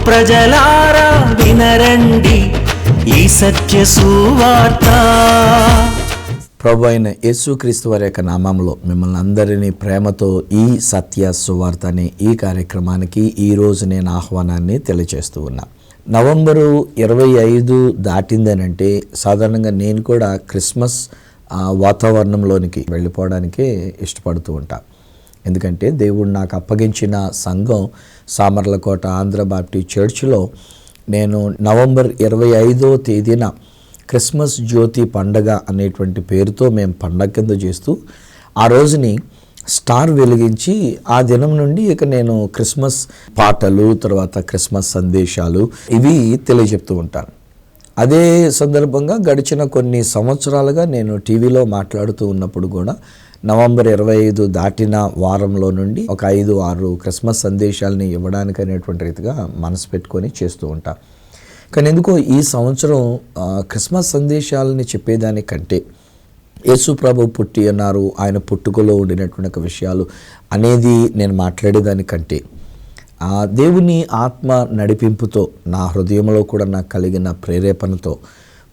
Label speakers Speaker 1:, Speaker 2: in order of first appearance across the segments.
Speaker 1: ప్రజలారా వినరండి ఈ సత్య సువార్త.
Speaker 2: ప్రభు అయిన యేసుక్రీస్తు వారి యొక్క నామంలో మిమ్మల్ని అందరినీ ప్రేమతో ఈ సత్య సువార్త అనే ఈ కార్యక్రమానికి ఈరోజు నేను ఆహ్వానాన్ని తెలియజేస్తూ ఉన్నా. నవంబరు 25 దాటిందనంటే సాధారణంగా నేను కూడా క్రిస్మస్ వాతావరణంలోనికి వెళ్ళిపోవడానికే ఇష్టపడుతూ ఉంటా. ఎందుకంటే దేవుడు నాకు అప్పగించిన సంఘం సామర్లకోట ఆంధ్ర బాప్టిస్ట్ చర్చ్లో నేను నవంబర్ 25వ తేదీన క్రిస్మస్ జ్యోతి పండగ అనేటువంటి పేరుతో మేము పండగ కింద చేస్తూ ఆ రోజుని స్టార్ వెలిగించి ఆ దినం నుండి ఇక నేను క్రిస్మస్ పాటలు, తర్వాత క్రిస్మస్ సందేశాలు ఇవి తెలియజెప్తూ ఉంటాను. అదే సందర్భంగా గడిచిన కొన్ని సంవత్సరాలుగా నేను టీవీలో మాట్లాడుతూ ఉన్నప్పుడు కూడా నవంబర్ 25 దాటిన వారంలో నుండి ఒక 5-6 క్రిస్మస్ సందేశాలని ఇవ్వడానికి అనేటువంటి రీతిగా మనసు పెట్టుకొని చేస్తూ ఉంటాను. కానీ ఎందుకో ఈ సంవత్సరం క్రిస్మస్ సందేశాలని చెప్పేదానికంటే యేసు ప్రభు పుట్టి అన్నారు, ఆయన పుట్టుకలో ఉండినటువంటి విషయాలు అనేది నేను మాట్లాడేదానికంటే దేవుని ఆత్మ నడిపింపుతో నా హృదయంలో కూడా నాకు కలిగిన ప్రేరేపణతో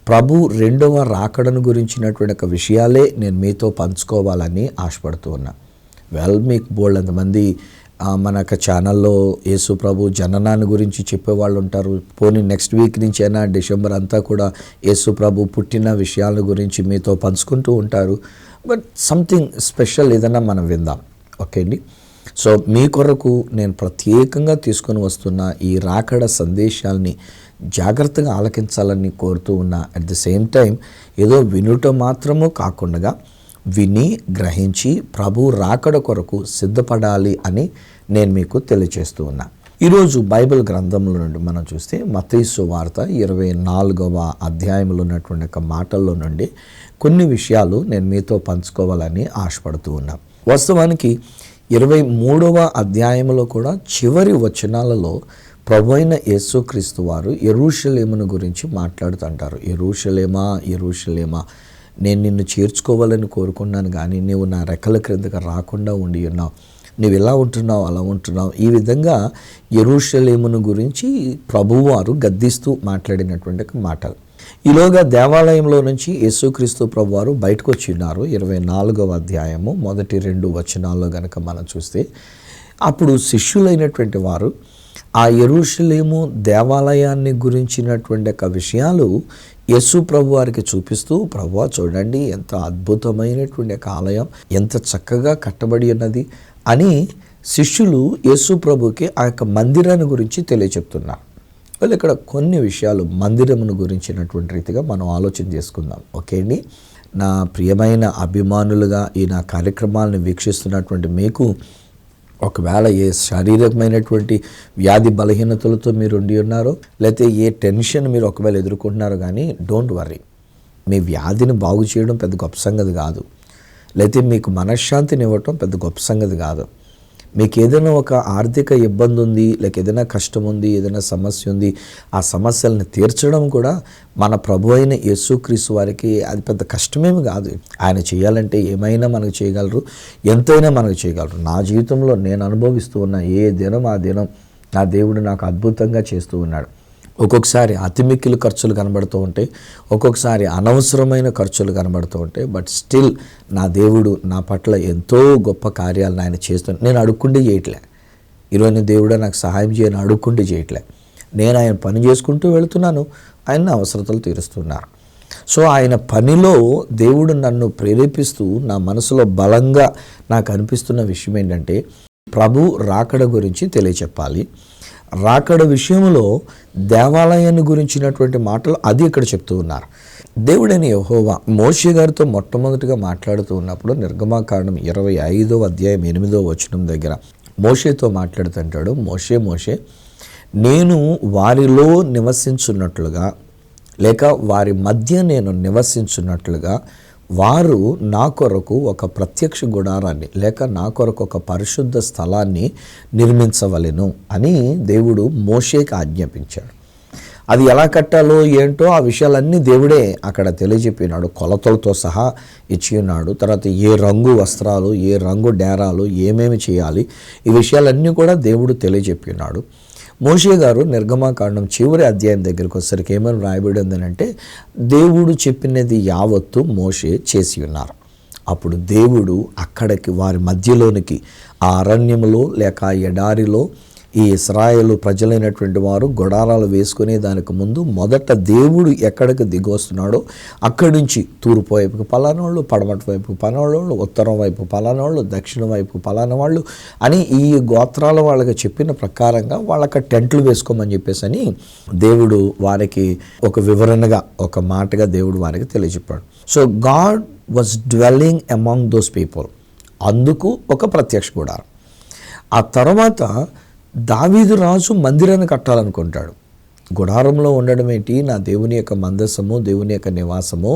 Speaker 2: ప్రభు రెండవ రాకడను గురించినటువంటి విషయాలే నేను మీతో పంచుకోవాలని ఆశపడుతూ ఉన్నా. మీకు బోల్డంతమంది మన యొక్క ఛానల్లో యేసు ప్రభు జననాన్ని గురించి చెప్పేవాళ్ళు ఉంటారు. పోనీ నెక్స్ట్ వీక్ నుంచి అయినా డిసెంబర్ అంతా కూడా యేసు ప్రభు పుట్టిన విషయాల గురించి మీతో పంచుకుంటూ ఉంటారు. బట్ సంథింగ్ స్పెషల్ ఏదైనా మనం విందాం, ఓకే అండి. సో మీ కొరకు నేను ప్రత్యేకంగా తీసుకొని వస్తున్న ఈ రాకడ సందేశాలని జాగ్రత్తగా ఆలకించాలని కోరుతూ ఉన్నా. అట్ ది సేమ్ టైం ఏదో వినుట మాత్రము కాకుండా విని గ్రహించి ప్రభు రాకడ కొరకు సిద్ధపడాలి అని నేను మీకు తెలియజేస్తూ ఉన్నా. ఈరోజు బైబిల్ గ్రంథంలో నుండి మనం చూస్తే మత్తయి సువార్త 24వ అధ్యాయంలో ఉన్నటువంటి ఒక మాటల్లో నుండి కొన్ని విషయాలు నేను మీతో పంచుకోవాలని ఆశపడుతూ ఉన్నా. వాస్తవానికి 23వ అధ్యాయంలో కూడా చివరి వచనాలలో ప్రభు అయిన యేసుక్రీస్తు వారు యెరూషలేమును గురించి మాట్లాడుతుంటారు. యెరూషలేమా యెరూషలేమా, నేను నిన్ను చేర్చుకోవాలని కోరుకున్నాను కానీ నీవు నా రెక్కల క్రిందకు రాకుండా ఉండి ఉన్నావు, నువ్వు ఇలా ఉంటున్నావు అలా ఉంటున్నావు. ఈ విధంగా యెరూషలేమును గురించి ప్రభువారు గద్దిస్తూ మాట్లాడినటువంటి మాటలు. ఈలోగా దేవాలయంలో నుంచి యేసుక్రీస్తు ప్రభువారు బయటకు వచ్చి ఉన్నారు. 24వ అధ్యాయము మొదటి 2 వచనాల్లో గనక మనం చూస్తే అప్పుడు శిష్యులైనటువంటి వారు ఆ యెరూషలేము దేవాలయాన్ని గురించినటువంటి ఒక విషయాలు యేసు ప్రభు వారికి చూపిస్తూ, ప్రభువా చూడండి ఎంత అద్భుతమైనటువంటి ఒక ఆలయం, ఎంత చక్కగా కట్టబడి ఉన్నది అని శిష్యులు యేసు ప్రభుకి ఆ యొక్క మందిరాన్ని గురించి తెలియచెప్తున్నారు. వాళ్ళు ఇక్కడ కొన్ని విషయాలు మందిరమును గురించినటువంటి రీతిగా మనం ఆలోచన చేసుకుందాం, ఓకే అండి. నా ప్రియమైన అభిమానులుగా ఈ నా కార్యక్రమాలను వీక్షిస్తున్నటువంటి మీకు ఒకవేళ ఏ శారీరకమైనటువంటి వ్యాధి బలహీనతలతో మీరు ఉండి ఉన్నారో, లేకపోతే ఏ టెన్షన్ మీరు ఒకవేళ ఎదుర్కొంటున్నారో కానీ డోంట్ వర్రీ. మీ వ్యాధిని బాగు చేయడం పెద్ద గొప్ప సంగతి కాదు, లేకపోతే మీకు మనశ్శాంతిని ఇవ్వటం పెద్ద గొప్ప సంగతి కాదు. మీకు ఏదైనా ఒక ఆర్థిక ఇబ్బంది ఉంది, లేక ఏదైనా కష్టం ఉంది, ఏదైనా సమస్య ఉంది, ఆ సమస్యలను తీర్చడం కూడా మన ప్రభు అయిన యేసుక్రీస్తు వారికి అది పెద్ద కష్టమేమి కాదు. ఆయన చేయాలంటే ఏమైనా మనకు చేయగలరు, ఎంతైనా మనకు చేయగలరు. నా జీవితంలో నేను అనుభవిస్తూ ఉన్న ఏ దినం ఆ దినం నా దేవుడు నాకు అద్భుతంగా చేస్తూ ఉన్నాడు. ఒక్కొక్కసారి అతిమిక్కిలి ఖర్చులు కనబడుతూ ఉంటాయి, ఒక్కొక్కసారి అనవసరమైన ఖర్చులు కనబడుతూ ఉంటాయి. బట్ స్టిల్ నా దేవుడు నా పట్ల ఎంతో గొప్ప కార్యాలను ఆయన చేస్తున్నాడు. నేను అడుక్కుంటే చేయట్లే, ఈరోజు దేవుడు నాకు సహాయం చేయని అడుక్కుంటే చేయట్లే. నేను ఆయన పని చేసుకుంటూ వెళుతున్నాను, ఆయన అవసరతలు తీరుస్తున్నారు. సో ఆయన పనిలో దేవుడు నన్ను ప్రేరేపిస్తూ నా మనసులో బలంగా నాకు అనిపిస్తున్న విషయం ఏంటంటే ప్రభు రాకడ గురించి తెలియచెప్పాలి. రాకడ విషయంలో దేవాలయాన్ని గురించినటువంటి మాటలు అది ఇక్కడ చెప్తూ ఉన్నారు. దేవుడైన యెహోవా మోషే గారితో మొట్టమొదటిగా మాట్లాడుతూ ఉన్నప్పుడు నిర్గమాకాండం 25వ అధ్యాయం 8వ వచనం దగ్గర మోషేతో మాట్లాడుతుంటాడు. మోషే మోషే, నేను వారిలో నివసించున్నట్లుగా లేక వారి మధ్య నేను నివసించున్నట్లుగా వారు నా కొరకు ఒక ప్రత్యక్ష గుడారాన్ని లేక నా కొరకు ఒక పరిశుద్ధ స్థలాన్ని నిర్మించవలెను అని దేవుడు మోషేకి ఆజ్ఞాపించాడు. అది ఎలా కట్టాలో ఏంటో ఆ విషయాలన్నీ దేవుడే అక్కడ తెలియజెప్పినాడు, కొలతలతో సహా ఇచ్చి ఉన్నాడు. తర్వాత ఏ రంగు వస్త్రాలు, ఏ రంగు డేరాలు, ఏమేమి చేయాలి, ఈ విషయాలన్నీ కూడా దేవుడు తెలియజెప్పినాడు. మోషే గారు నిర్గమాకాండం చివరి అధ్యాయం దగ్గరికి వచ్చేసరికి ఏమని రాయబడి ఉందనంటే, దేవుడు చెప్పినది యావత్తు మోషే చేసి ఉన్నారు. అప్పుడు దేవుడు అక్కడికి వారి మధ్యలోనికి ఆ అరణ్యములో లేక ఆ ఎడారిలో ఈ ఇశ్రాయేలు ప్రజలైనటువంటి వారు గుడారాలు వేసుకునే దానికి ముందు మొదట దేవుడు ఎక్కడికి దిగి వస్తున్నాడో అక్కడి నుంచి తూర్పు వైపుకి పలానోళ్ళు, పడమటి వైపుకి పలానోళ్ళు, ఉత్తరం వైపు పలానోళ్ళు, దక్షిణం వైపు పలానా వాళ్ళు అని ఈ గోత్రాల వాళ్ళకి చెప్పిన ప్రకారంగా వాళ్ళకి టెంట్లు వేసుకోమని చెప్పేసి అని దేవుడు వారికి ఒక వివరణగా ఒక మాటగా దేవుడు వారికి తెలియజెప్పాడు. So God was dwelling among those people. అందుకు ఒక ప్రత్యక్ష గుడారం. ఆ తర్వాత దావీదు రాజు మందిరాన్ని కట్టాలనుకుంటాడు. గుడారంలో ఉండడం ఏంటి, నా దేవుని యొక్క మందసము, దేవుని యొక్క నివాసము,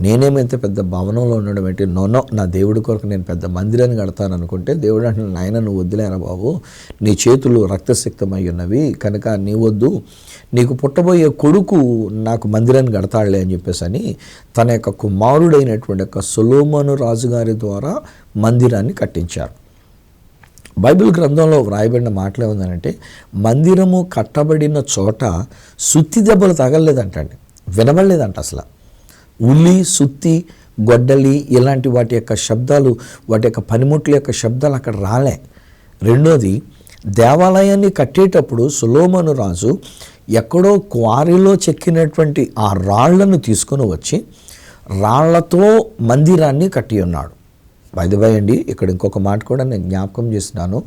Speaker 2: నేనేమో ఇంత పెద్ద భవనంలో ఉండడం ఏంటి, నోనో నా దేవుడి కొరకు నేను పెద్ద మందిరాన్ని కడతాను అనుకుంటే దేవుడు అంటే, నాయన నువ్వు వద్దులేరా బాబు, నీ చేతులు రక్తసిక్తమై ఉన్నవి కనుక నీ వద్దు, నీకు పుట్టబోయే కొడుకు నాకు మందిరాన్ని కడతాడులే అని చెప్పేసి అని తన యొక్క కుమారుడైనటువంటి యొక్క సొలొమోను రాజుగారి ద్వారా మందిరాన్ని కట్టించారు. బైబిల్ గ్రంథంలో వ్రాయబడిన మాటలు ఏముందనంటే, మందిరము కట్టబడిన చోట సుత్తి దెబ్బలు తగలలేదంటండి, వినబడలేదంట. అసలు ఉల్లి, సుత్తి, గొడ్డలి ఇలాంటి వాటి యొక్క శబ్దాలు, వాటి యొక్క పనిముట్ల యొక్క శబ్దాలు అక్కడ రాలే. రెండోది, దేవాలయాన్ని కట్టేటప్పుడు సొలొమోను రాజు ఎక్కడో క్వారీలో చెక్కినటువంటి ఆ రాళ్లను తీసుకొని వచ్చి రాళ్లతో మందిరాన్ని కట్టి ఉన్నాడు. బై అండి, ఇక్కడ ఇంకొక మాట కూడా నేను జ్ఞాపకం చేస్తున్నాను.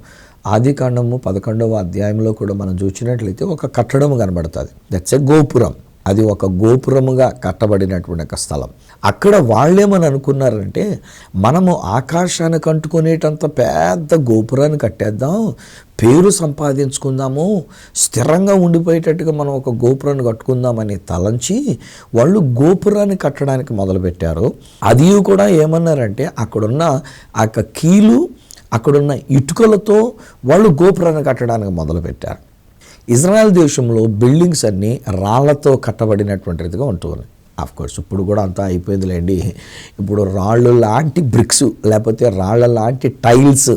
Speaker 2: ఆదికాండము 11వ అధ్యాయంలో కూడా మనం చూసినట్లయితే ఒక కట్టడం కనబడుతుంది. దట్స్ ఎ గోపురం. అది ఒక గోపురముగా కట్టబడినటువంటి ఒక స్థలం. అక్కడ వాళ్ళేమని అనుకున్నారంటే, మనము ఆకాశానికి అంటుకునేటంత పెద్ద గోపురాన్ని కట్టేద్దాం, పేరు సంపాదించుకుందాము, స్థిరంగా ఉండిపోయేటట్టుగా మనం ఒక గోపురాన్ని కట్టుకుందామని తలంచి వాళ్ళు గోపురాన్ని కట్టడానికి మొదలుపెట్టారు. అది కూడా ఏమన్నారంటే, అక్కడున్న ఆ యొక్క కీలు, అక్కడున్న ఇటుకలతో వాళ్ళు గోపురాన్ని కట్టడానికి మొదలుపెట్టారు. ఇజ్రాయెల్ దేశంలో బిల్డింగ్స్ అన్నీ రాళ్లతో కట్టబడినటువంటిదిగా ఉంటుంది. ఆఫ్కోర్స్ ఇప్పుడు కూడా అంతా అయిపోయిందిలేండి. ఇప్పుడు రాళ్ళు లాంటి బ్రిక్స్ లేకపోతే రాళ్ళ లాంటి టైల్స్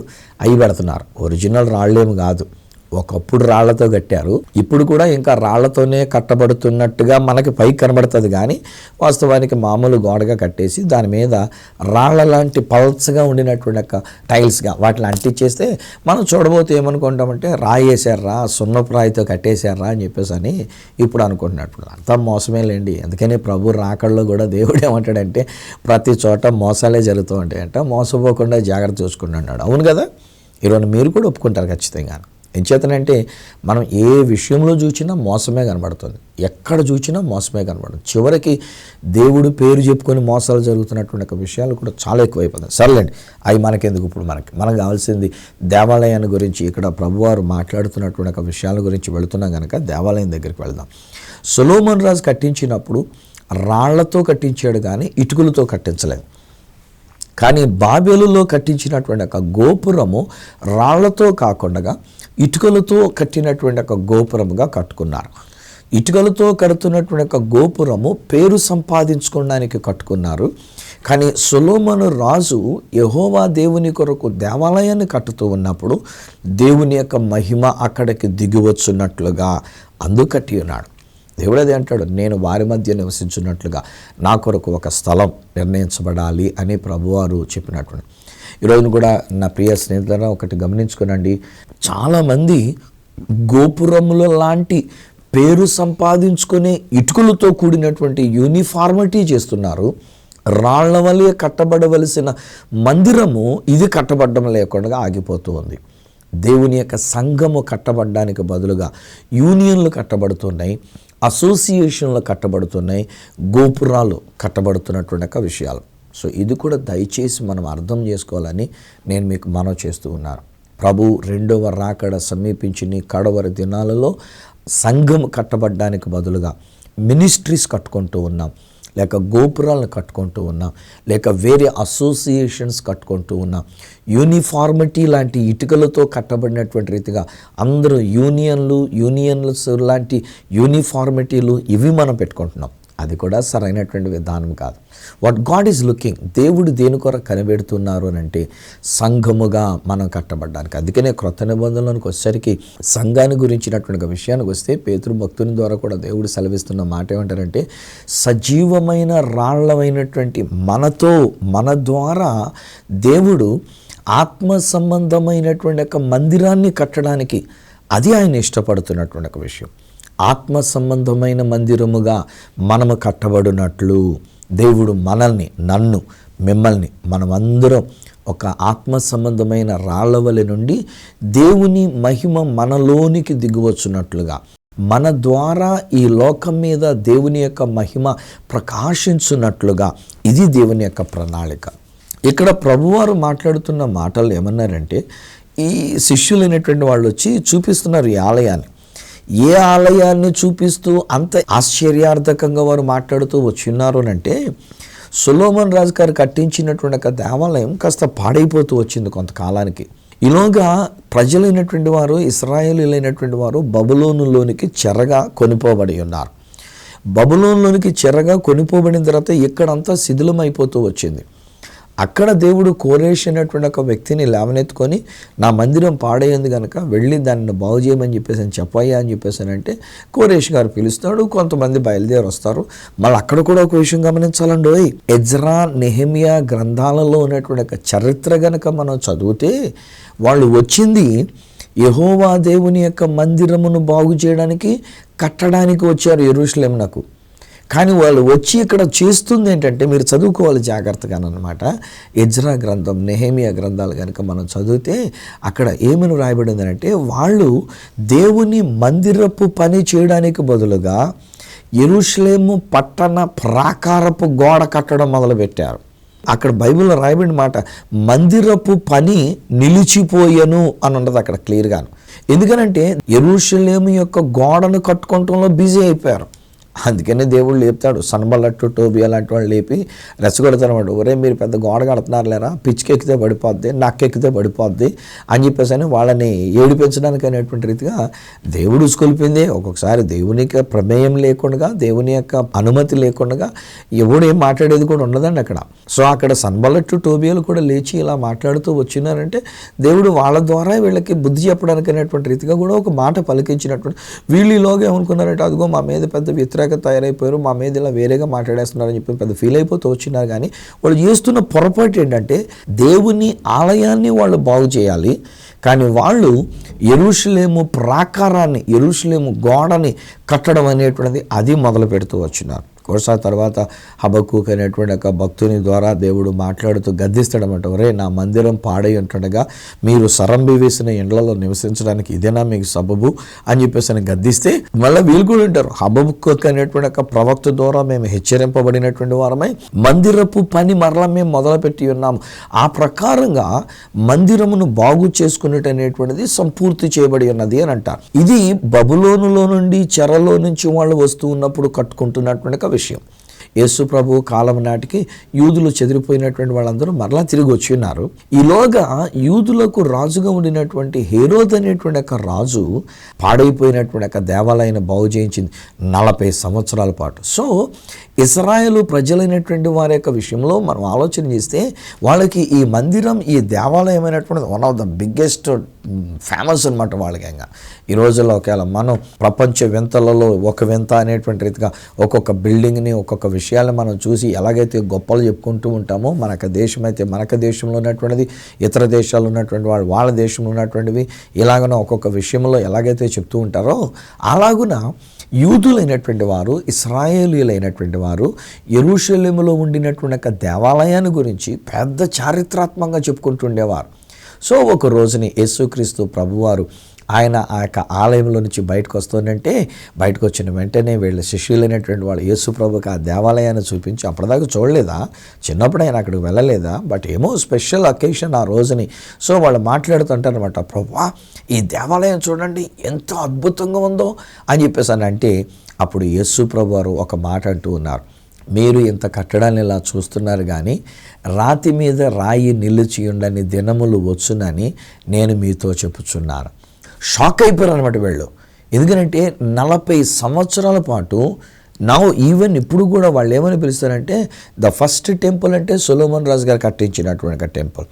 Speaker 2: అవి పెడుతున్నారు. ఒరిజినల్ రాళ్ళేమి కాదు, ఒకప్పుడు రాళ్లతో కట్టారు. ఇప్పుడు కూడా ఇంకా రాళ్లతోనే కట్టబడుతున్నట్టుగా మనకి పైకి కనబడుతుంది, కానీ వాస్తవానికి మామూలు గోడగా కట్టేసి దాని మీద రాళ్ల లాంటి పల్చగా ఉండినటువంటి ఒక టైల్స్గా వాటిని అంటించేస్తే మనం చూడబోతే ఏమనుకుంటామంటే, రాయి వేసారా, సున్నపు రాయితో కట్టేశారా అని చెప్పేసి అని ఇప్పుడు అనుకుంటున్నట్టు. అంతా మోసమే లేండి. అందుకని ప్రభు రాకడలో కూడా దేవుడు ఏమంటాడంటే, ప్రతి చోట మోసాలే జరుగుతూ ఉంటాయంట, మోసపోకుండా జాగ్రత్త చూసుకుంటున్నాడు. అవును కదా, ఈరోజు మీరు కూడా ఒప్పుకుంటారు ఖచ్చితంగా. ఎంచేతనంటే మనం ఏ విషయంలో చూసినా మోసమే కనబడుతుంది, ఎక్కడ చూసినా మోసమే కనబడుతుంది. చివరికి దేవుడు పేరు చెప్పుకొని మోసాలు జరుగుతున్నటువంటి ఒక విషయాలు కూడా చాలా ఎక్కువైపోతుంది. సర్లేండి, అవి మనకెందుకు. ఇప్పుడు మనకు కావాల్సింది దేవాలయాన్ని గురించి, ఇక్కడ ప్రభువారు మాట్లాడుతున్నటువంటి ఒక విషయాల గురించి వెళుతున్నాం కనుక దేవాలయం దగ్గరికి వెళ్దాం. సొలొమోను రాజు కట్టించినప్పుడు రాళ్లతో కట్టించాడు కానీ ఇటుకలతో కట్టించలేదు. కానీ బాబేలులో కట్టించినటువంటి ఒక గోపురము రాళ్లతో కాకుండా ఇటుకలతో కట్టినటువంటి ఒక గోపురముగా కట్టుకున్నారు. ఇటుకలతో కడుతున్నటువంటి ఒక గోపురము పేరు సంపాదించుకోవడానికి కట్టుకున్నారు. కానీ సొలొమోను రాజు యెహోవా దేవుని కొరకు దేవాలయాన్ని కట్టుతూ ఉన్నప్పుడు దేవుని యొక్క మహిమ అక్కడికి దిగివచ్చున్నట్లుగా అందుకట్టి ఉన్నాడు. దేవుడు అదే అంటాడు, నేను వారి మధ్య నివసించున్నట్లుగా నా కొరకు ఒక స్థలం నిర్ణయించబడాలి అని ప్రభువారు చెప్పినటువంటి. ఈరోజు కూడా నా ప్రియ స్నేహితులను ఒకటి గమనించుకోనండి, చాలామంది గోపురముల లాంటి పేరు సంపాదించుకునే ఇటుకలతో కూడినటువంటి యూనిఫార్మిటీ చేస్తున్నారు. రాళ్ల వలె కట్టబడవలసిన మందిరము ఇది కట్టబడడం లేకుండా ఆగిపోతూ ఉంది. దేవుని యొక్క సంఘము కట్టబడడానికి బదులుగా యూనియన్లు కట్టబడుతున్నాయి, అసోసియేషన్లు కట్టబడుతున్నాయి, గోపురాలు కట్టబడుతున్నటువంటి ఒక విషయాలు. సో ఇది కూడా దయచేసి మనం అర్థం చేసుకోవాలని నేను మీకు మనవి చేస్తూ ఉన్నాను. ప్రభు రెండవ రాకడ సమీపించిన కడవరి దినాలలో సంఘం కట్టబడడానికి బదులుగా మినిస్ట్రీస్ కట్టుకుంటూ ఉన్నాం, లేక గోపురాలను కట్టుకుంటూ ఉన్నాం, లేక వేరే అసోసియేషన్స్ కట్టుకుంటూ ఉన్నాం. యూనిఫార్మిటీ లాంటి ఇటుకలతో కట్టబడినటువంటి రీతిగా అందరూ యూనియన్లు లాంటి యూనిఫార్మిటీలు ఇవి మనం పెట్టుకుంటున్నాం. అది కూడా సరైనటువంటి విధానం కాదు. వాట్ గాడ్ ఈజ్ లుకింగ్, దేవుడు దేని కొరకు కనిపెడుతున్నారు అని అంటే సంఘముగా మనం కట్టబడ్డానికి. అందుకనే క్రొత్త నిబంధనలోనికి వచ్చేసరికి సంఘాన్ని గురించినటువంటి విషయానికి వస్తే పేతురు భక్తుని ద్వారా కూడా దేవుడు సెలవిస్తున్న మాట ఏమంటారంటే, సజీవమైన రాళ్లమైనటువంటి మన ద్వారా దేవుడు ఆత్మ సంబంధమైనటువంటి ఒక మందిరాన్ని కట్టడానికి, అది ఆయన ఇష్టపడుతున్నటువంటి ఒక విషయం. ఆత్మ సంబంధమైన మందిరముగా మనము కట్టబడినట్లు దేవుడు మనల్ని, నన్ను, మిమ్మల్ని, మనమందరం ఒక ఆత్మ సంబంధమైన రాళ్ల వలె నుండి దేవుని మహిమ మనలోనికి దిగువచ్చున్నట్లుగా, మన ద్వారా ఈ లోకం మీద దేవుని యొక్క మహిమ ప్రకాశించున్నట్లుగా, ఇది దేవుని యొక్క ప్రణాళిక. ఇక్కడ ప్రభువారు మాట్లాడుతున్న మాటలు ఏమన్నారంటే, ఈ శిష్యులైనటువంటి వాళ్ళు వచ్చి చూపిస్తున్నారు ఈ ఆలయాన్ని. ఏ ఆలయాన్ని చూపిస్తూ అంత ఆశ్చర్యార్థకంగా వారు మాట్లాడుతూ వచ్చిన్నారు అంటే, సొలొమోన్ రాజు గారు కట్టించినటువంటి ఒక దేవాలయం కాస్త పాడైపోతూ వచ్చింది కొంతకాలానికి. ఈలోగా ప్రజలైనటువంటి వారు, ఇశ్రాయేలీయులైనటువంటి వారు బబులోనులోనికి చెరగా కొనిపోబడి ఉన్నారు. బబులోనులోనికి చెరగా కొనిపోబడిన తర్వాత ఇక్కడంతా శిథిలమైపోతూ వచ్చింది. అక్కడ దేవుడు కోరేష్ అనేటువంటి ఒక వ్యక్తిని లేవనెత్తుకొని, నా మందిరం పాడైంది కనుక వెళ్ళి దాన్ని బాగు చేయమని చెప్పేసి చెప్పయ్యా అని చెప్పేసానంటే, కోరేష్ గారు పిలుస్తాడు, కొంతమంది బయలుదేరి వస్తారు. మళ్ళీ అక్కడ కూడా ఒక విషయం గమనించాలండి, ఎజ్రా, నెహెమియా గ్రంథాలలో ఉన్నటువంటి ఒక చరిత్ర గనక మనం చదివితే, వాళ్ళు వచ్చింది యెహోవా దేవుని యొక్క మందిరమును బాగు చేయడానికి, కట్టడానికి వచ్చారు యెరూషలేమునకు. కానీ వాళ్ళు వచ్చి ఇక్కడ చేస్తుంది ఏంటంటే, మీరు చదువుకోవాలి జాగ్రత్తగా అన్నమాట. ఎజ్రా గ్రంథం, నెహెమియా గ్రంథాలు కనుక మనం చదివితే అక్కడ ఏమని రాయబడింది అంటే, వాళ్ళు దేవుని మందిరపు పని చేయడానికి బదులుగా యెరూషలేము పట్టణ ప్రాకారపు గోడ కట్టడం మొదలుపెట్టారు. అక్కడ బైబిల్లో రాయబడిన మాట, మందిరపు పని నిలిచిపోయెను అని ఉండదు అక్కడ క్లియర్గాను. ఎందుకనంటే యెరూషలేము యొక్క గోడను కట్టుకోవటంలో బిజీ అయిపోయారు. అందుకనే దేవుడు లేపుతాడు, సన్బల్లట్టు, టోబియా లాంటి వాళ్ళు లేపి రెచ్చగొడతారన్నమాట. ఒరే మీరు పెద్ద గోడ కడుతున్నారు లేరా, పిచ్చికెక్కితే పడిపోద్ది, నక్కెక్కితే పడిపోద్ది అని చెప్పేసి అని వాళ్ళని ఏడిపించడానికి అనేటువంటి రీతిగా దేవుడు ఉసుకొల్పింది. ఒక్కొక్కసారి దేవునికి ప్రమేయం లేకుండా, దేవుని యొక్క అనుమతి లేకుండా ఎవడు ఏం మాట్లాడేది కూడా ఉండదండి అక్కడ. సో అక్కడ సన్బల్లట్టు, టోబియాలు కూడా లేచి ఇలా మాట్లాడుతూ వచ్చినారంటే దేవుడు వాళ్ళ ద్వారా వీళ్ళకి బుద్ధి చెప్పడానికి అనేటువంటి రీతిగా కూడా ఒక మాట పలికించినటువంటి. వీళ్ళు ఈలోగా ఏమనుకున్నారంటే, అదిగో మా మీద పెద్ద వ్యతిరేక తయారైపోయారు, మా మీద ఇలా వేరేగా మాట్లాడేస్తున్నారని చెప్పి పెద్ద ఫీల్ అయిపోతూ వచ్చినారు. కానీ వాళ్ళు చేస్తున్న పొరపాటు ఏంటంటే, దేవుని ఆలయాన్ని వాళ్ళు బాగు చేయాలి, కానీ వాళ్ళు యెరూషలేము ప్రాకారాన్ని, యెరూషలేము గోడని కట్టడం అనేటువంటిది అది మొదలు పెడుతూ వచ్చినారు. కోర్సా తర్వాత హబక్కూకు అనేటువంటి ఒక భక్తుని ద్వారా దేవుడు మాట్లాడుతూ గద్దిస్తాడన్నమాట. ఒరే నా మందిరం పాడై ఉంటుండగా మీరు సరంబి వేసిన ఇండ్లలో నివసించడానికి ఇదేనా మీకు సబబు అని చెప్పేసి గద్దిస్తే, మళ్ళీ వీళ్ళు కూడా ఉంటారు. హబక్కూకు అనేటువంటి ఒక ప్రవక్త ద్వారా మేము హెచ్చరింపబడినటువంటి వారమై మందిరపు పని మరలా మేము మొదలుపెట్టి ఉన్నాము, ఆ ప్రకారంగా మందిరమును బాగు చేసుకునేటనేటువంటిది సంపూర్తి చేయబడి ఉన్నది అని అంటారు. ఇది బబులోనులో నుండి, చెరలో నుంచి వాళ్ళు వస్తూ ఉన్నప్పుడు కట్టుకుంటున్నటువంటి విషయం. యేసు ప్రభు కాలం నాటికి యూదులు చెదిరిపోయినటువంటి వాళ్ళందరూ మరలా తిరిగి వచ్చి ఉన్నారు. ఈలోగా యూదులకు రాజుగా ఉండినటువంటి హేరోద్ అనేటువంటి ఒక రాజు పాడైపోయినటువంటి ఒక దేవాలయాన్ని బాగు చేయించింది 40 సంవత్సరాల పాటు. సో ఇశ్రాయేలు ప్రజలైనటువంటి వారి యొక్క విషయంలో మనం ఆలోచన చేస్తే, వాళ్ళకి ఈ మందిరం, ఈ దేవాలయం అయినటువంటి one of the biggest famous అనమాట వాళ్ళకి. ఈ రోజుల్లో ఒకవేళ మనం ప్రపంచ వింతలలో ఒక వింత అనేటువంటి రీతిగా ఒక్కొక్క బిల్డింగ్ని, ఒక్కొక్క విషయాలు మనం చూసి ఎలాగైతే గొప్పలు చెప్పుకుంటూ ఉంటామో, మనకు దేశం అయితే మనకు దేశంలో ఉన్నటువంటిది, ఇతర దేశాల్లో ఉన్నటువంటి వాళ్ళు వాళ్ళ దేశంలో ఉన్నటువంటివి, ఇలాగనో ఒక్కొక్క విషయంలో ఎలాగైతే చెప్తూ ఉంటారో, అలాగున యూదులైనటువంటి వారు, ఇశ్రాయేలీయులైనటువంటి వారు యెరూషలేములో ఉండినటువంటి ఒక దేవాలయాన్ని గురించి పెద్ద చారిత్రాత్మకంగా చెప్పుకుంటుండేవారు. సో ఒక రోజుని యేసుక్రీస్తు ప్రభువారు ఆయన ఆ యొక్క ఆలయంలో నుంచి బయటకు వస్తుందంటే, బయటకు వచ్చిన వెంటనే వీళ్ళ శిష్యులైనటువంటి వాళ్ళు యేసు ప్రభుకి ఆ దేవాలయాన్ని చూపించి, అప్పటిదాకా చూడలేదా, చిన్నప్పుడు ఆయన అక్కడికి వెళ్ళలేదా, బట్ ఏమో స్పెషల్ అకేషన్ ఆ రోజుని. సో వాళ్ళు మాట్లాడుతుంటారు అనమాట, ప్రభువా ఈ దేవాలయం చూడండి ఎంత అద్భుతంగా ఉందో అని చెప్పేసి అని అంటే, అప్పుడు యేసు ప్రభు వారు ఒక మాట అంటూ ఉన్నారు, మీరు ఇంత కట్టడాన్ని ఇలా చూస్తున్నారు కానీ రాతి మీద రాయి నిలిచి ఉండని దినములు వచ్చునని నేను మీతో చెప్పుచున్నాను. షాక్ అయిపోయారు అనమాట వీళ్ళు. ఎందుకంటే 40 సంవత్సరాల పాటు నౌ ఈవెన్ ఇప్పుడు కూడా వాళ్ళు ఏమని పిలుస్తారంటే ద ఫస్ట్ టెంపుల్ అంటే సొలొమోన్ రాజు గారు కట్టించినటువంటి టెంపుల్.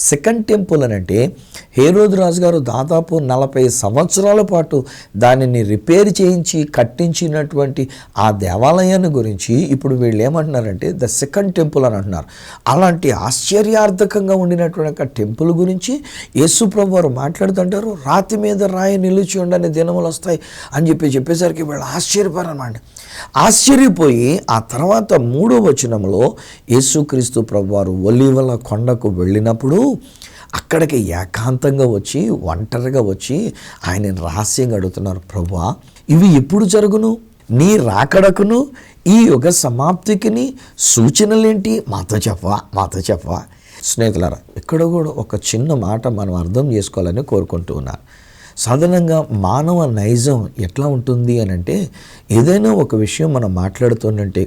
Speaker 2: సెకండ్ టెంపుల్ అని అంటే హేరోదు రాజు గారు దాదాపు 40 సంవత్సరాల పాటు దానిని రిపేర్ చేయించి కట్టించినటువంటి ఆ దేవాలయాన్ని గురించి ఇప్పుడు వీళ్ళు ఏమంటున్నారంటే ద సెకండ్ టెంపుల్ అని అంటున్నారు. అలాంటి ఆశ్చర్యార్థకంగా ఉండినటువంటి టెంపుల్ గురించి యేసు ప్రభు వారు మాట్లాడుతుంటారు. రాతి మీద రాయి నిలిచి ఉండని దినములు వస్తాయి అని చెప్పేసరికి వీళ్ళు ఆశ్చర్యపరమాట. ఆశ్చర్యపోయి ఆ తర్వాత 3వ వచనంలో యేసుక్రీస్తు ప్రభువారు ఒలీవల కొండకు వెళ్ళినప్పుడు అక్కడికి ఏకాంతంగా వచ్చి ఒంటరిగా వచ్చి ఆయన రహస్యంగా అడుగుతున్నారు, ప్రభువా ఇవి ఎప్పుడు జరుగును? నీ రాకడకును ఈ యుగ సమాప్తికిని సూచనలేంటి? మాతో చెప్పవా. స్నేహితులారా, ఇక్కడ కూడా ఒక చిన్న మాట మనం అర్థం చేసుకోవాలని కోరుకుంటూ ఉన్నాను. సాధారణంగా మానవ నైజం ఎట్లా ఉంటుంది అని అంటే ఏదైనా ఒక విషయం మనం మాట్లాడుతుందంటే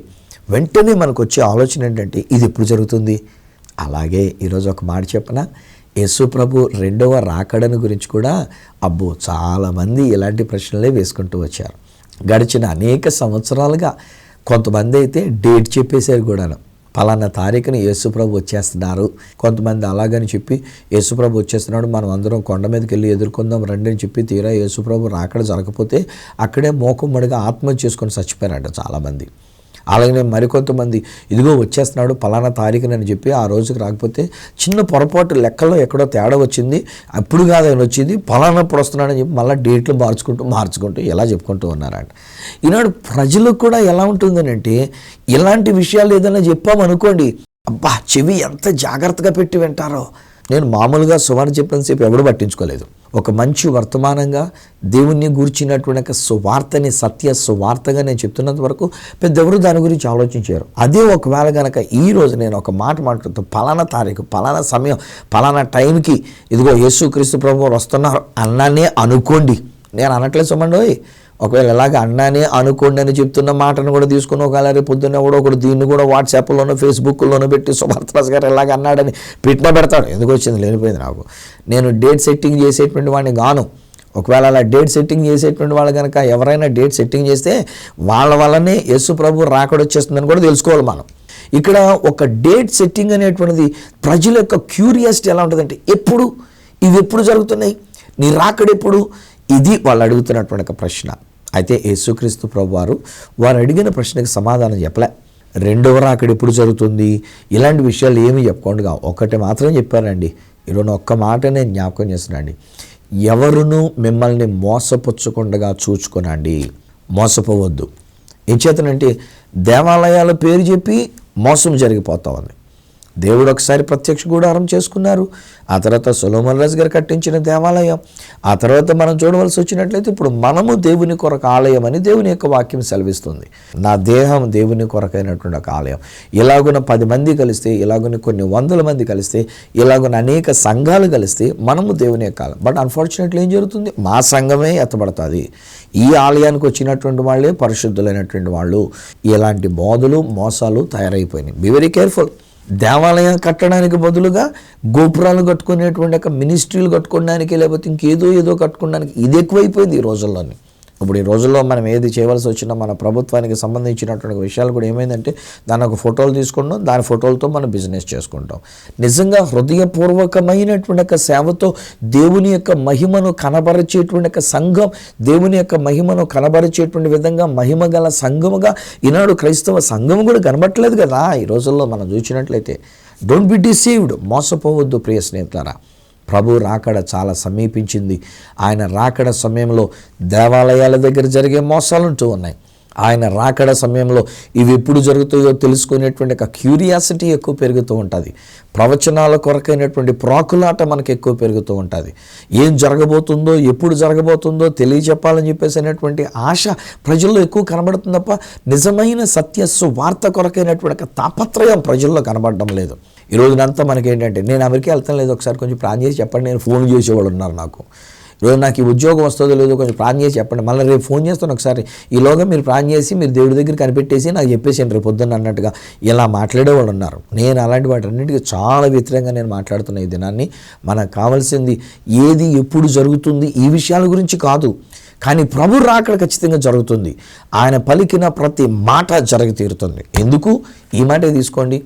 Speaker 2: వెంటనే మనకు వచ్చే ఆలోచన ఏంటంటే ఇది ఎప్పుడు జరుగుతుంది. అలాగే ఈరోజు ఒక మాట చెప్పనా, యేసు ప్రభు 2వ రాకడను గురించి కూడా చాలామంది ఇలాంటి ప్రశ్నలే వేసుకుంటూ వచ్చారు. గడిచిన అనేక సంవత్సరాలుగా కొంతమంది అయితే డేట్ చెప్పేశారు కూడాను, పలానా తారీఖున యేసుప్రభు వచ్చేస్తున్నారు. కొంతమంది అలాగని చెప్పి యేసుప్రభు వచ్చేస్తున్నాడు, మనం అందరం కొండ మీదకి వెళ్ళి ఎదుర్కొందాం రండి అని చెప్పి తీరా యేసుప్రభు రాకడ జరగకపోతే అక్కడే మోకమ్మడిగా ఆత్మహత్య చేసుకొని చచ్చిపోయారంట చాలామంది. అలాగనే మరికొంతమంది ఇదిగో వచ్చేస్తున్నాడు పలానా తారీఖునని చెప్పి ఆ రోజుకి రాకపోతే చిన్న పొరపాటు లెక్కలో ఎక్కడో తేడా వచ్చింది, అప్పుడు కాదు ఆయన వచ్చింది పలానప్పుడు వస్తున్నాడని చెప్పి మళ్ళీ డేట్లు మార్చుకుంటూ ఎలా చెప్పుకుంటూ ఉన్నారంట. ఈనాడు ప్రజలకు కూడా ఎలా ఉంటుందని అంటే ఇలాంటి విషయాలు ఏదైనా చెప్పామనుకోండి, చెవి ఎంత జాగ్రత్తగా పెట్టి వింటారో. నేను మామూలుగా సువార్త చెప్పినంతసేపు ఎవడు పట్టించుకోలేదు. ఒక మంచి వర్తమానంగా దేవుణ్ణి గూర్చినటువంటి సువార్తని సత్య సువార్తగా నేను చెప్తున్నంత వరకు పెద్దెవరు దాని గురించి ఆలోచించారు. అదే ఒకవేళ కనుక ఈరోజు నేను ఒక మాట మాట్లాడుతూ పలానా తారీఖు పలానా సమయం పలానా టైంకి ఇదిగో యేసుక్రీస్తు ప్రభువు వస్తున్నారు అన్నానే అనుకోండి, నేను అనట్లేదు చూడండి. ఒకవేళ ఎలాగ అన్నానే అనుకోండి అని చెప్తున్న మాటను కూడా తీసుకుని ఒకవేళ రేపు పొద్దున్న కూడా ఒకటి దీన్ని కూడా వాట్సాప్లోనో ఫేస్బుక్లోనో పెట్టి సుభాష్ గారు ఎలాగ అన్నాడని పెడతాడు. ఎందుకు వచ్చింది లేనిపోయింది నాకు. నేను డేట్ సెట్టింగ్ చేసేటువంటి వాడిని గాను. ఒకవేళ అలా డేట్ సెట్టింగ్ చేసేటువంటి వాళ్ళు కనుక ఎవరైనా డేట్ సెట్టింగ్ చేస్తే వాళ్ళ వల్లనే యేసు ప్రభు రాకడొచ్చేస్తుందని కూడా తెలుసుకోవాలి మనం. ఇక్కడ ఒక డేట్ సెట్టింగ్ అనేటువంటిది ప్రజల యొక్క క్యూరియాసిటీ ఎలా ఉంటుందంటే ఇవి ఎప్పుడు జరుగుతున్నాయి, నీ రాకడెప్పుడు, ఇది వాళ్ళు అడుగుతున్నటువంటి ఒక ప్రశ్న. అయితే యేసుక్రీస్తు ప్రభువారు వారు అడిగిన ప్రశ్నకి సమాధానం చెప్పలే. 2వ రాకడ ఎప్పుడు జరుగుతుంది ఇలాంటి విషయాలు ఏమీ చెప్పకుండా ఒకటి మాత్రం చెప్పారండి. ఈరోజు ఒక్క మాట నేను జ్ఞాపకం చేస్తున్నాండి, ఎవరును మిమ్మల్ని మోసపుచ్చకుండా చూచుకోనండి, మోసపోవద్దు. ఏం చేతనంటే దేవాలయాల పేరు చెప్పి మోసం జరిగిపోతా ఉంది. దేవుడు ఒకసారి ప్రత్యక్ష గుడారం చేసుకున్నారు, ఆ తర్వాత సొలొమోన్ రాజు గారు కట్టించిన దేవాలయం, ఆ తర్వాత మనం చూడవలసి వచ్చినట్లయితే ఇప్పుడు మనము దేవుని కొరకు ఆలయం అని దేవుని యొక్క వాక్యం సెలవిస్తుంది. నా దేహం దేవుని కొరకైనటువంటి ఒక ఆలయం. ఇలాగున 10 మంది కలిస్తే, ఇలాగున కొన్ని 100 మంది కలిస్తే, ఇలాగున అనేక సంఘాలు కలిస్తే మనము దేవుని యొక్క ఆలయం. బట్ అన్ఫార్చునేట్లీ ఏం జరుగుతుంది, మా సంఘమే ఎత్తబడుతుంది, ఈ ఆలయానికి వచ్చినటువంటి వాళ్ళే పరిశుద్ధులైనటువంటి వాళ్ళు. ఇలాంటి బోధలు మోసాలు తయారైపోయినాయి. Be very careful. దేవాలయం కట్టడానికి బదులుగా గోపురాలు కట్టుకునేటువంటి ఒక మినిస్ట్రీలు కట్టుకోవడానికి లేకపోతే ఇంకేదో కట్టుకోవడానికి ఇది ఎక్కువైపోయింది ఈ రోజుల్లోని. ఇప్పుడు ఈ రోజుల్లో మనం ఏది చేయవలసి వచ్చినా మన ప్రభుత్వానికి సంబంధించినటువంటి విషయాలు కూడా ఏమైందంటే దాని ఒక ఫోటోలు తీసుకుంటాం, దాని ఫోటోలతో మనం బిజినెస్ చేసుకుంటాం. నిజంగా హృదయపూర్వకమైనటువంటి ఒక సేవతో దేవుని యొక్క మహిమను కనబరిచేటువంటి ఒక సంఘం, దేవుని యొక్క మహిమను కనబరిచేటువంటి విధంగా మహిమ గల సంఘముగా ఈనాడు క్రైస్తవ సంఘం కూడా కనబట్టలేదు కదా ఈ రోజుల్లో మనం చూసినట్లయితే. డోంట్ బి డిసీవ్డ్, మోసపోవద్దు ప్రియ స్నేహితులారా. ప్రభు రాకడ చాలా సమీపించింది. ఆయన రాకడ సమయంలో దేవాలయాల దగ్గర జరిగే మోసాలు ఉంటూ ఉన్నాయి. ఆయన రాకడ సమయంలో ఇవి ఎప్పుడు జరుగుతాయో తెలుసుకునేటువంటి ఒక క్యూరియాసిటీ ఎక్కువ పెరుగుతూ ఉంటుంది. ప్రవచనాల కొరకైనటువంటి ప్రాకులాట మనకు ఎక్కువ పెరుగుతూ ఉంటుంది. ఏం జరగబోతుందో ఎప్పుడు జరగబోతుందో తెలియజెప్పాలని చెప్పేసి అనేటువంటి ఆశ ప్రజల్లో ఎక్కువ కనబడుతుంది తప్ప నిజమైన సత్య సువార్త కొరకైనటువంటి ఒక తాపత్రయం ప్రజల్లో కనబడడం లేదు. ఈ రోజునంతా మనకేంటంటే నేను అమెరికా వెళ్తాను లేదు, ఒకసారి కొంచెం ప్లాన్ చేసి చెప్పండి. నేను ఫోన్ చేసేవాళ్ళు ఉన్నారు నాకు, ఈరోజు నాకు ఈ ఉద్యోగం వస్తుందో లేదో కొంచెం ప్లాన్ చేసి చెప్పండి, మళ్ళీ రేపు ఫోన్ చేస్తాను ఒకసారి, ఈలోగా మీరు ప్లాన్ చేసి మీరు దేవుడి దగ్గర కనిపెట్టేసి నాకు చెప్పేసాను రేపు పొద్దున్న అన్నట్టుగా ఇలా మాట్లాడేవాళ్ళు ఉన్నారు. నేను అలాంటి వాటన్నిటికీ చాలా వ్యతిరేకంగా నేను మాట్లాడుతున్న ఈ దినాన్ని. మనకు కావాల్సింది ఏది ఎప్పుడు జరుగుతుంది ఈ విషయాల గురించి కాదు, కానీ ప్రభు రాకడ ఖచ్చితంగా జరుగుతుంది. ఆయన పలికిన ప్రతి మాట జరిగి తీరుతుంది. ఎందుకు? ఈ మాటే తీసుకోండి.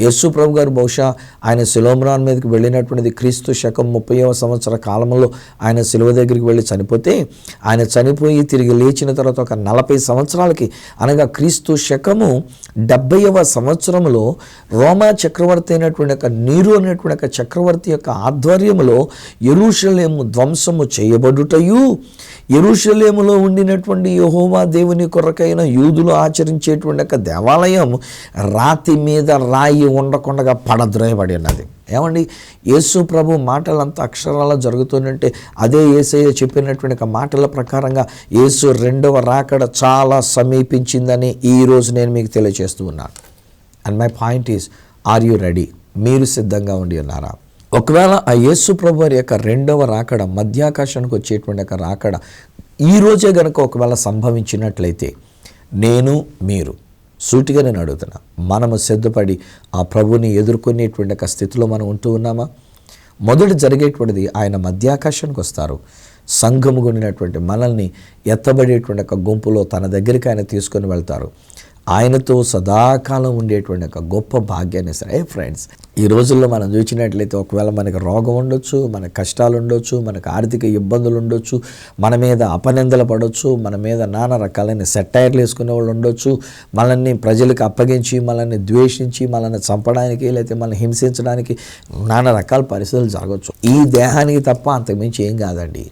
Speaker 2: యేసు ప్రభు గారు బహుశా ఆయన శిలోమ్రాన్ మీదకి వెళ్ళినటువంటిది క్రీస్తు శకం 30వ సంవత్సర కాలంలో ఆయన శిలువ దగ్గరికి వెళ్ళి చనిపోతే, ఆయన చనిపోయి తిరిగి లేచిన తర్వాత ఒక 40 సంవత్సరాలకి, అనగా క్రీస్తు శకము 70వ సంవత్సరంలో రోమా చక్రవర్తి అయినటువంటి ఒక నీరు అనేటువంటి ఒక చక్రవర్తి యొక్క ఆధ్వర్యంలో యెరూషలేము ధ్వంసము చేయబడుటయు, యెరూషలేములో ఉండినటువంటి యెహోవా దేవుని కొరకైన యూదులు ఆచరించేటువంటి ఒక దేవాలయం రాతి మీద రాయి ఉండకుండా పడద్రోయబడి ఉన్నది. ఏమండి, యేసు ప్రభు మాటలంతా అక్షరాలా జరుగుతుందంటే అదే యేసయ్య చెప్పినటువంటి మాటల ప్రకారంగా యేసు రెండవ రాకడ చాలా సమీపించిందని ఈరోజు నేను మీకు తెలియజేస్తూ ఉన్నాను. And my point is, are you ready? మీరు సిద్ధంగా ఉండి ఉన్నారా? ఒకవేళ ఆ యేసు ప్రభు వారి యొక్క రెండవ రాకడ, మధ్యాకాశానికి వచ్చేటువంటి ఒక రాకడ ఈరోజే గనుక ఒకవేళ సంభవించినట్లయితే, మీరు సూటిగా నేను అడుగుతున్నా, మనము సిద్ధపడి ఆ ప్రభుని ఎదుర్కొనేటువంటి ఒక స్థితిలో మనం ఉంటూ ఉన్నామా? మొదటి జరిగేటువంటిది, ఆయన మధ్యాకాశానికి వస్తారు. సంఘము గుండినటువంటి మనల్ని ఎత్తబడేటువంటి ఒక గుంపులో తన దగ్గరికి ఆయన తీసుకొని వెళ్తారు. ఆయనతో సదాకాలం ఉండేటువంటి ఒక గొప్ప భాగ్యాన్ని ఇస్తారు. ఫ్రెండ్స్, ఈ రోజుల్లో మనం చూసినట్లయితే ఒకవేళ మనకు రోగం ఉండొచ్చు, మనకు కష్టాలు ఉండొచ్చు, మనకు ఆర్థిక ఇబ్బందులు ఉండొచ్చు, మన మీద అపనిందలు పడవచ్చు, మన మీద నానా రకాలైన సెట్టైర్లు వేసుకునే వాళ్ళు ఉండొచ్చు, మనల్ని ప్రజలకు అప్పగించి, మనల్ని ద్వేషించి, మనల్ని చంపడానికి, లేకపోతే మనల్ని హింసించడానికి నానా రకాల పరిస్థితులు జరగవచ్చు. ఈ దేహానికి తప్ప అంతకుమించి ఏం కాదండి.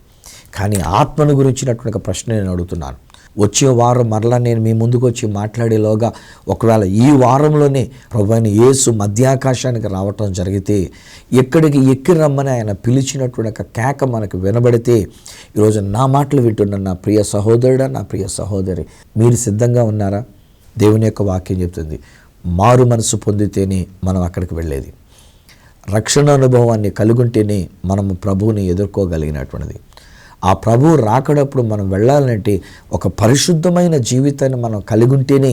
Speaker 2: కానీ ఆత్మను గురించినటువంటి ఒక ప్రశ్న నేను అడుగుతున్నాను. వచ్చే వారం మరలా నేను మీ ముందుకు వచ్చి మాట్లాడేలోగా ఒకవేళ ఈ వారంలోనే ప్రభువైన యేసు మధ్యాకాశానికి రావటం జరిగితే, ఎక్కడికి ఎక్కి రమ్మని ఆయన పిలిచినటువంటి ఒక కేక మనకు వినబడితే, ఈరోజు నా మాటలు వింటున్న నా ప్రియ సహోదరుడా, నా ప్రియ సహోదరి, మీరు సిద్ధంగా ఉన్నారా? దేవుని యొక్క వాక్యం చెప్తుంది, మారు మనసు పొందితేనే మనం అక్కడికి వెళ్ళేది. రక్షణ అనుభవాన్ని కలుగుంటేనే మనము ప్రభువుని ఎదుర్కోగలిగినటువంటిది. ఆ ప్రభువు రాకడప్పుడు మనం వెళ్ళాలంటే ఒక పరిశుద్ధమైన జీవితాన్ని మనం కలిగి ఉంటేనే,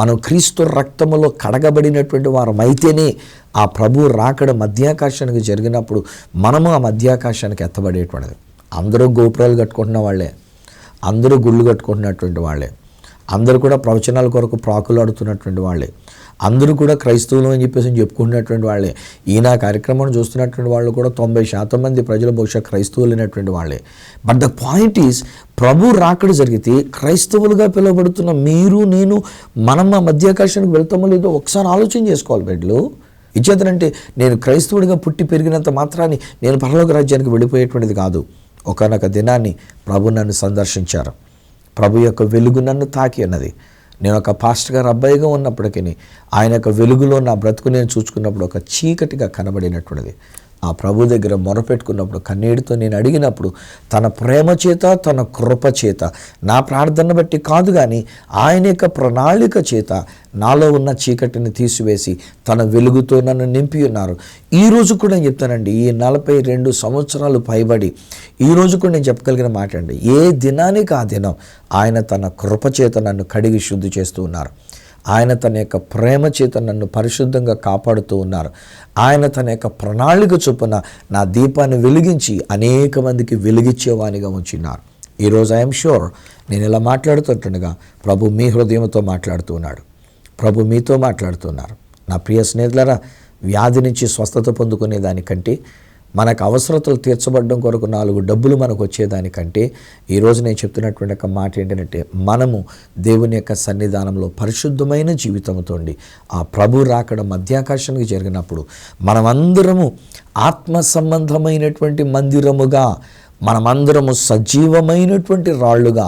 Speaker 2: మనం క్రీస్తు రక్తములో కడగబడినటువంటి వారం అయితేనే ఆ ప్రభువు రాకడ మధ్యాకాశానికి జరిగినప్పుడు మనము ఆ మధ్యాకాశానికి ఎత్తబడేటువంటిది. అందరూ గోపురాలు కట్టుకుంటున్న వాళ్ళే, అందరూ గుళ్ళు కట్టుకుంటున్నటువంటి వాళ్ళే, అందరూ కూడా ప్రవచనాల కొరకు ప్రాకులాడుతున్నటువంటి వాళ్ళే, అందరూ కూడా క్రైస్తవులు అని చెప్పేసి చెప్పుకుంటున్నటువంటి వాళ్ళే. ఈయన కార్యక్రమాన్ని చూస్తున్నటువంటి వాళ్ళు కూడా 90% మంది ప్రజలు బహుశా క్రైస్తవులు అయినటువంటి వాళ్ళే. బట్ ద పాయింట్ ఈజ్, ప్రభు రాకడ జరిగితే క్రైస్తవులుగా పిలువబడుతున్న మీరు, నేను, మనం ఆ మధ్యాకాశానికి వెళ్తామో లేదో ఒకసారి ఆలోచన చేసుకోవాలి. బిడ్డలు, ఇచ్చేతనంటే నేను క్రైస్తవుడిగా పుట్టి పెరిగినంత మాత్రాన్ని నేను పరలోక రాజ్యానికి వెళ్ళిపోయేటువంటిది కాదు. ఒకానొక దినాన్ని ప్రభు నన్ను సందర్శించారు. ప్రభు యొక్క వెలుగు నన్ను తాకి అన్నది. నేను ఒక పాస్టర్ గారు అబ్బాయిగా ఉన్నప్పటికీ ఆయన యొక్క వెలుగులో నా బ్రతుకు నేను చూసుకున్నప్పుడు ఒక చీకటిగా కనబడినటువంటిది. ఆ ప్రభు దగ్గర మొరపెట్టుకున్నప్పుడు, కన్నీటితో నేను అడిగినప్పుడు, తన ప్రేమ చేత, తన కృప చేత, నా ప్రార్థన బట్టి కాదు కానీ ఆయన యొక్క ప్రణాళిక చేత నాలో ఉన్న చీకటిని తీసివేసి తన వెలుగుతో నన్ను నింపి ఉన్నారు. ఈరోజు కూడా నేను చెప్తానండి, ఈ 42 సంవత్సరాలు పైబడి ఈరోజు కూడా నేను చెప్పగలిగిన మాట అండి, ఏ దినానికి ఆ దినం ఆయన తన కృప చేత నన్ను కడిగి శుద్ధి చేస్తూ ఉన్నారు. ఆయన తన యొక్క ప్రేమ చేత నన్ను పరిశుద్ధంగా కాపాడుతూ ఉన్నారు. ఆయన తన యొక్క ప్రణాళిక చొప్పున నా దీపాన్ని వెలిగించి అనేక మందికి వెలిగించేవానిగా ఉంచున్నారు. ఈరోజు ఐఎమ్ షూర్ నేను ఇలా మాట్లాడుతుండగా ప్రభు మీ హృదయంతో మాట్లాడుతూ ఉన్నాడు. ప్రభు మీతో మాట్లాడుతున్నారు. నా ప్రియ స్నేహితులారా, వ్యాధి నుంచి స్వస్థత పొందుకునే దానికంటే, మనకు అవసరతలు తీర్చబడడం కొరకు 4 డబ్బులు మనకు వచ్చేదానికంటే, ఈరోజు నేను చెప్తున్నటువంటి ఒక మాట ఏంటంటే, మనము దేవుని యొక్క సన్నిధానంలో పరిశుద్ధమైన జీవితంతో ఆ ప్రభు రాకడ మధ్యాకాశానికి జరిగినప్పుడు మనమందరము ఆత్మ సంబంధమైనటువంటి మందిరముగా, మనమందరము సజీవమైనటువంటి రాళ్ళుగా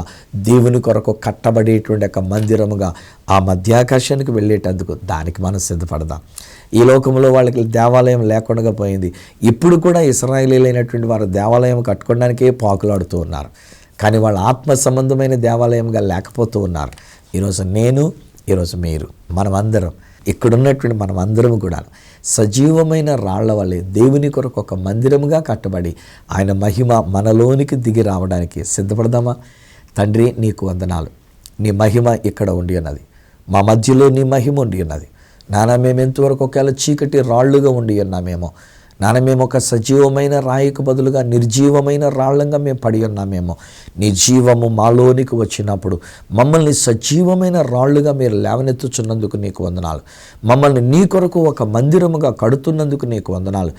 Speaker 2: దేవుని కొరకు కట్టబడేటువంటి ఒక మందిరముగా ఆ మధ్యాకాశానికి వెళ్ళేటందుకు దానికి మనం సిద్ధపడదాం. ఈ లోకంలో వాళ్ళకి దేవాలయం లేకుండా పోయింది. ఇప్పుడు కూడా ఇశ్రాయేలీలైనటువంటి వారు దేవాలయం కట్టుకోవడానికే పాకులాడుతూ ఉన్నారు. కానీ వాళ్ళ ఆత్మ సంబంధమైన దేవాలయంగా లేకపోతూ ఉన్నారు. ఈరోజు నేను, ఈరోజు మీరు, మనమందరం ఇక్కడున్నటువంటి మనమందరం కూడా సజీవమైన రాళ్ల వల్లే దేవుని కొరకు ఒక మందిరముగా కట్టబడి ఆయన మహిమ మనలోనికి దిగి రావడానికి సిద్ధపడదామా? తండ్రి, నీకు వందనాలు. నీ మహిమ ఇక్కడ ఉండి ఉన్నది, మా మధ్యలో నీ మహిమ ఉండి ఉన్నది. నానా మేము ఎంతవరకు ఒకవేళ చీకటి రాళ్ళుగా ఉండి ఉన్నామేమో, నాన్న మేము ఒక సజీవమైన రాయికి బదులుగా నిర్జీవమైన రాళ్ళంగా మేము పడి ఉన్నామేమో. నీ జీవము మాలోనికి వచ్చినప్పుడు మమ్మల్ని సజీవమైన రాళ్ళుగా మీరు లేవనెత్తుచున్నందుకు నీకు వందనాలు. మమ్మల్ని నీ కొరకు ఒక మందిరముగా కడుతున్నందుకు నీకు వందనాలు.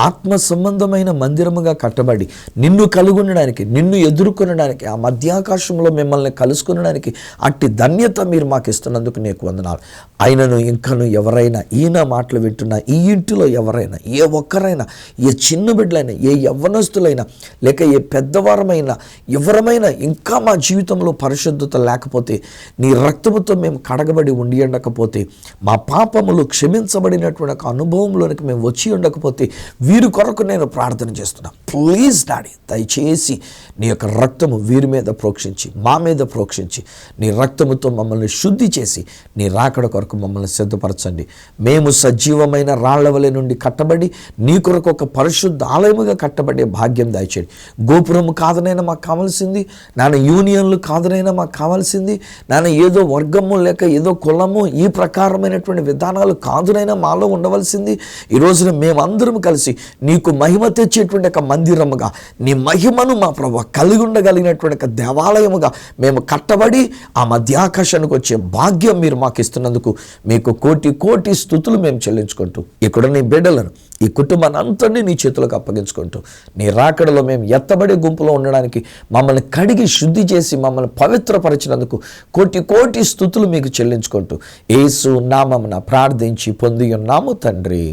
Speaker 2: ఆత్మ సంబంధమైన మందిరముగా కట్టబడి నిన్ను కలుగునడానికి, నిన్ను ఎదుర్కొనడానికి, ఆ మధ్యాకాశంలో మిమ్మల్ని కలుసుకునడానికి అట్టి ధన్యత మీరు మాకు ఇస్తున్నందుకు నీకు వందనాలు. అయినను ఇంకను ఎవరైనా ఈయన మాటలు వింటున్నా, ఈ ఇంటిలో ఎవరైనా, ఏ ఒక్కరైనా, ఏ చిన్న బిడ్డలైనా, ఏ యవ్వనస్తులైనా, లేక ఏ పెద్దవారమైనా, ఎవరమైనా ఇంకా మా జీవితంలో పరిశుద్ధత లేకపోతే, నీ రక్తముతో మేము కడగబడి ఉండి ఉండకపోతే, మా పాపములు క్షమించబడినటువంటి ఒక అనుభవంలోనికి మేము వచ్చి ఉండకపోతే, వీరి కొరకు నేను ప్రార్థన చేస్తున్నా. ప్లీజ్ డాడీ, దయచేసి నీ యొక్క రక్తము వీరి మీద ప్రోక్షించి, మా మీద ప్రోక్షించి, నీ రక్తముతో మమ్మల్ని శుద్ధి చేసి నీ రాకడ కొరకు మమ్మల్ని సిద్ధపరచండి. మేము సజీవమైన రాళ్ల వలె నుండి కట్టబడి నీ కొరకు ఒక పరిశుద్ధ ఆలయముగా కట్టబడే భాగ్యం దయచేయండి. గోపురము కాదనైనా మాకు కావాల్సింది, నాన్న యూనియన్లు కాదనైనా మాకు కావాల్సింది, నాన్న ఏదో వర్గము లేక ఏదో కులము ఈ ప్రకారమైనటువంటి విధానాలు కాదునైనా మాలో ఉండవలసింది. ఈ రోజున మేమందరం కలిసి నీకు మహిమ తెచ్చేటువంటి ఒక మందిరముగా, నీ మహిమను మా ప్రభు కలిగి ఉండగలిగినటువంటి ఒక దేవాలయముగా మేము కట్టబడి ఆ మధ్యాకాశానికి వచ్చే భాగ్యం మీరు మాకు ఇస్తున్నందుకు మీకు కోటి కోటి స్తుతులు మేము చెల్లించుకుంటూ, ఇక్కడ నీ బిడ్డలను, ఈ కుటుంబాన్ని అంతటినీ నీ చేతులకు అప్పగించుకుంటూ, నీ రాకడలో మేము ఎత్తబడే గుంపులో ఉండడానికి మమ్మల్ని కడిగి శుద్ధి చేసి మమ్మల్ని పవిత్రపరిచినందుకు కోటి కోటి స్తుతులు మీకు చెల్లించుకుంటూ యేసు నామమున ప్రార్థించి పొంది ఉన్నాము తండ్రి.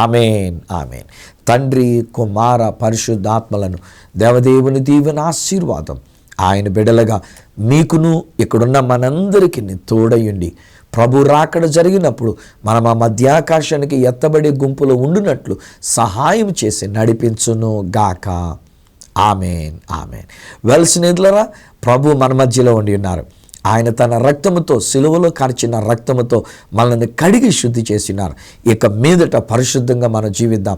Speaker 2: ఆమేన్, ఆమేన్. తండ్రి, కుమార, పరిశుద్ధాత్మలను దేవదేవుని దీవెన ఆశీర్వాదం ఆయన బిడ్డలుగా మీకును ఇక్కడున్న మనందరికీ తోడయుండి, ప్రభు రాకడ జరిగినప్పుడు మనం ఆ మధ్యాకాశానికి ఎత్తబడే గుంపులో ఉండునట్లు సహాయం చేసి నడిపించును గాక. ఆమేన్, ఆమేన్. స్నేహితులారా, ప్రభు మన మధ్యలో ఉండి ఉన్నారు. ఆయన తన రక్తముతో, సిలువలో కార్చిన రక్తముతో మనల్ని కడిగి శుద్ధి చేసినారు. ఇక మీదట పరిశుద్ధంగా మనం జీవిద్దాం.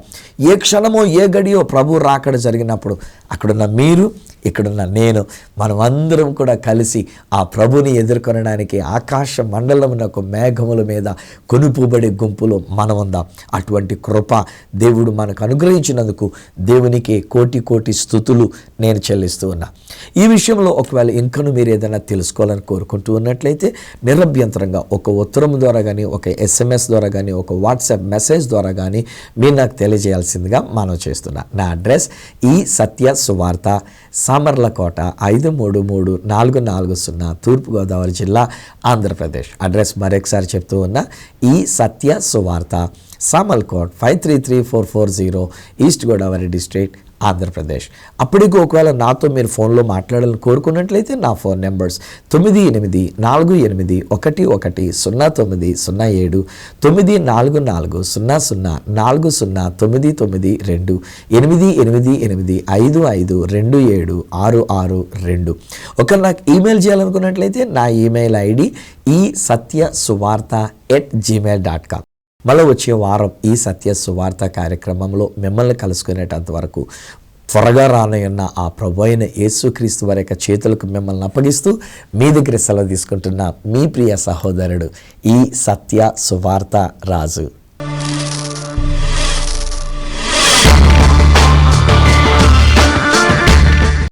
Speaker 2: ఏ క్షణమో ఏ గడియో ప్రభు రాకడ జరిగినప్పుడు అక్కడున్న మీరు, ఇక్కడున్న నేను, మనం అందరం కూడా కలిసి ఆ ప్రభుని ఎదుర్కొనడానికి ఆకాశ మండలమునకు మేఘముల మీద కొనుపుబడే గుంపులో మనం ఉందాం. అటువంటి కృప దేవుడు మనకు అనుగ్రహించినందుకు దేవునికి కోటి కోటి స్తుతులు నేను చెల్లిస్తూ ఉన్నా. ఈ విషయంలో ఒకవేళ ఇంకను మీరు ఏదైనా తెలుసుకోవాలని కోరుకుంటూ ఉన్నట్లయితే నిరభ్యంతరంగా ఒక ఉత్తరం ద్వారా కానీ, ఒక SMS ద్వారా కానీ, ఒక వాట్సాప్ మెసేజ్ ద్వారా కానీ మీరు నాకు తెలియజేయాల్సిందిగా మనం చేస్తున్నా. నా అడ్రస్ ఈ సత్య సువార్త, సామర్లకోట 533440, తూర్పుగోదావరి జిల్లా, ఆంధ్రప్రదేశ్. అడ్రస్ మరొకసారి చెప్తూ ఉన్నా, ఈ సత్య సువార్త, సామర్లకోట్ 533440, ఈస్ట్ గోదావరి డిస్ట్రిక్ట్, ఆంధ్రప్రదేశ్. అప్పటికి ఒకవేళ నాతో మీరు ఫోన్లో మాట్లాడాలని కోరుకున్నట్లయితే నా ఫోన్ నెంబర్స్ 9848110907, 9440040992, 8885526662. ఒకవేళ నాకు ఈమెయిల్ చేయాలనుకున్నట్లయితే నా ఈమెయిల్ ID isathyasuvartha@gmail.com. మళ్ళీ వచ్చే వారం ఈ సత్య సువార్త కార్యక్రమంలో మిమ్మల్ని కలుసుకునేటంత వరకు త్వరగా రానయ్యున్న ఆ ప్రభు అయిన యేసుక్రీస్తు వారి యొక్క చేతులకు మిమ్మల్ని అప్పగిస్తూ మీ దగ్గర సెలవు తీసుకుంటున్న మీ ప్రియ సహోదరుడు ఈ సత్య సువార్త రాజు.